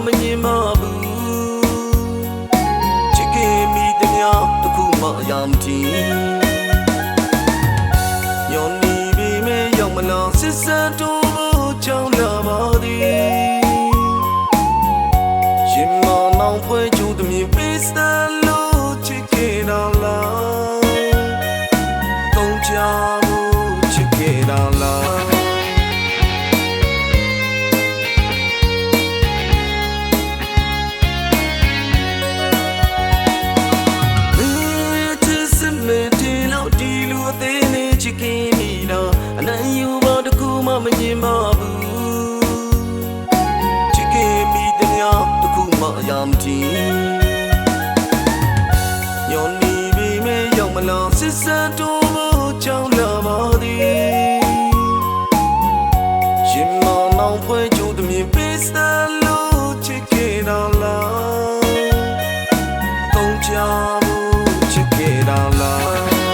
မငြင်းပါဘူးချစ်ခင်မိသမျှတစ်ခုမှအရာမထင်ညော်နေပြီမဲရောက်မလားစစ်စံတို့ဖို့ကြောင်းလာပါသည်ရှင်မနောင်ဖွဲကျူသမီးပေးစတယ်လို့ချစ်ခင်တော်လားတုံးချဖို့ချစ်ခင်တော်လားမငြင်းပါဘူးချစ်ခင်မိသမျှတစ်ခုမှအရာမထင်ညော်နေပြီမဲရောက်မလားစစ်စံတို့ဖို့ကြောင်းလာပါသည်ရှင်မနောင်ဖွဲကျူသမီးပေးစတယ်လို့ချစ်ခင်တော်လားတုံးချဖို့ချစ်ခင်တော်လား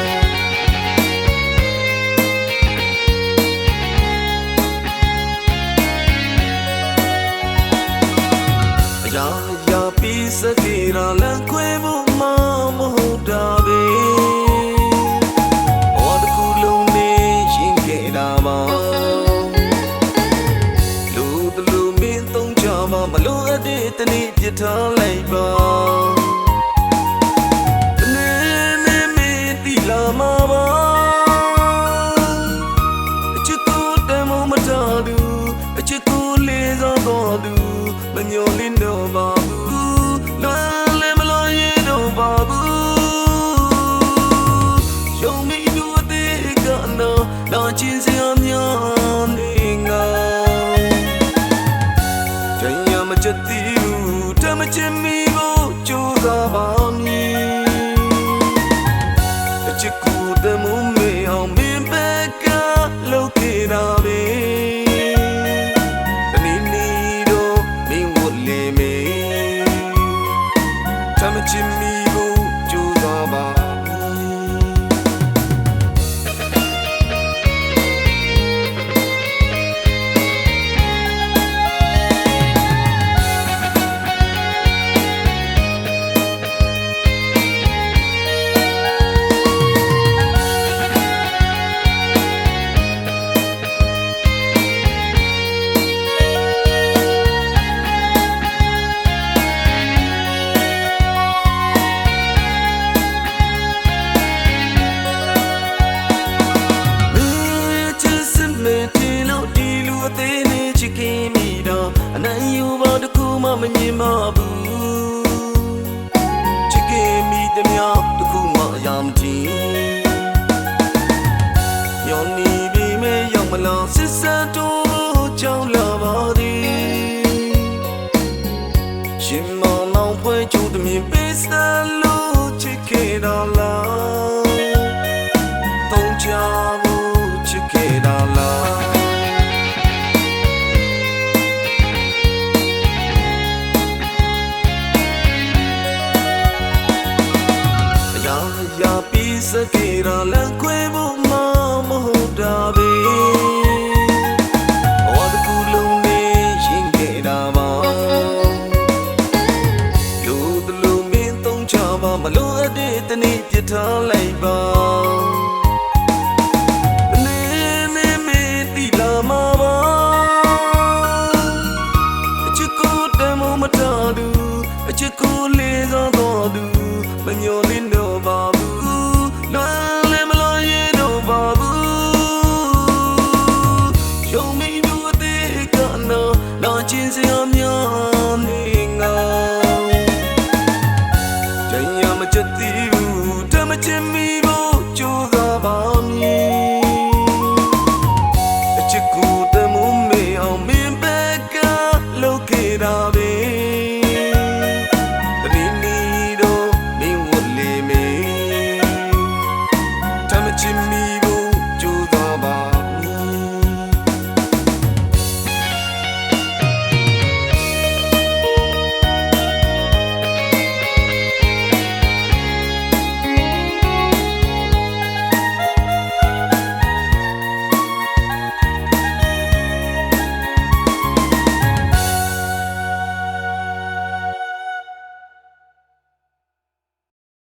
ရာပြီးစကေရာလန်ခွေဖို့မဟုတ်တာပဲဘဝတစ်ခုလုံးနဲ့ရင်ခဲ့တာပါလူတလူမင်းသုံးချမှာမလို့အပ်တဲ့တနေ့ပြထားလိုက်ပါတနေ့နဲ့မင်းတီလာမှာပါအချစ်ကိုတမ်းမထားသူအချစ်ကိုလေးစားတော်သူမညိုလင်းတော့ပါဘူးလွမ်းလည်းမလွန်ရင်တော့ပါဘူးရှုံးမိသူအသေးကတော့လာချင်းစရာများနေငါကြင်ရမချက်တီးတမချင်မိဖို့ကြိုးစားပါမည်အချစ်ကိုတမုံမေအောင်မင်းဘက်ကလောက်ခဲ့တာပဲချစ်မိဖို့ကြိုးစားပါအနိုင်ယူပါတခုမှမငြင်းပါဘူးချစ်ခင်မိသမျှတစ်ခုမှအရာမထင်ညော်နေပြီမဲရောက်မလားစစ်စံတို့ကြောင်းလာပါသည်ရှင်မနောင်ဖွဲကျူသမီးပေးစတယ်လို့ချစ်ခင်တော်လားတုံးချဖို့ချစ်ခင်တော်လားရာပြီးစကေရာလန်ခွေဖို့မဟုတ်တာပဲဘဝတစ်ခုလုံးနဲ့ရင်ခဲ့တာပါလူတလူမင်းသုံးချပါမလို့အပ်တဲ့တနေ့ပြထားလိုက်ပါနေမင်းတီလာမှာပါအချစ်ကိုတမ်းမထားသူအချစ်ကိုလေးစားတော်သူမညိုလင်းတော့ပါဘူးလွမ်းလည်းမလွန်ရင်တော့ပါဘူးရှုံးမိသူအသေးကတော့လာချင်းစရာများနေငါကြင်ရမချက်တီးဘူးတမချင်မိဖို့ကြိုးစားပါမည်အချစ်ကိုတမုံမေအောင်မင်းဘက်ကလောက်ခဲ့တာပဲJimmy